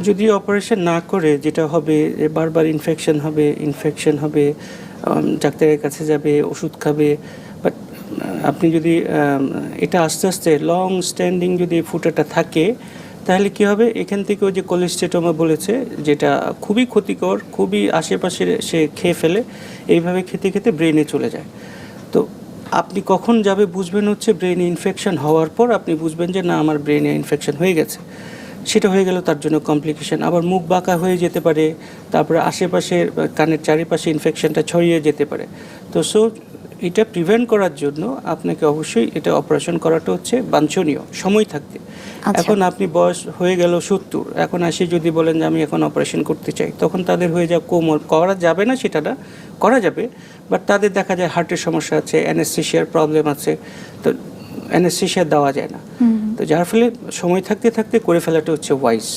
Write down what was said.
যদি অপারেশন না করে যেটা হবে বারবার ইনফেকশন হবে, ডাক্তারের কাছে যাবে, ওষুধ খাবে। বাট আপনি যদি এটা আস্তে আস্তে লং স্ট্যান্ডিং যদি ফুটাটা থাকে, তাহলে কি হবে, এখান থেকে ওই যে কোলেস্টেটোমা বলেছে, যেটা খুবই ক্ষতিকর, খুবই আশেপাশে সে খেয়ে ফেলে, এইভাবে খেতে খেতে ব্রেনে চলে যায়। তো আপনি কখন যাবে বুঝবেন হচ্ছে ব্রেনে ইনফেকশন হওয়ার পর আপনি বুঝবেন যে না আমার ব্রেনে ইনফেকশন হয়ে গেছে। সেটা হয়ে গেল তার জন্য কমপ্লিকেশন, আবার মুখ বাঁকা হয়ে যেতে পারে, তারপরে আশেপাশে কানের চারিপাশে ইনফেকশনটা ছড়িয়ে যেতে পারে। তো এটা প্রিভেন্ট করার জন্য আপনাকে অবশ্যই এটা অপারেশন করাটা হচ্ছে বাঞ্ছনীয় সময় থাকতে। এখন আপনি বয়স হয়ে গেল 70, এখন আসি যদি বলেন যে আমি এখন অপারেশন করতে চাই, তখন তাদের হয়ে যায় কোমর, করা যাবে না সেটা না, করা যাবে, বাট তাদের দেখা যায় হার্টের সমস্যা আছে, অ্যানেস্থেশিয়ার প্রবলেম আছে, তো অ্যানেস্থেশিয়া দেওয়া যায় না। তো যার ফলে সময় থাকতে থাকতে করে ফেলাটা হচ্ছে ওয়াইজ।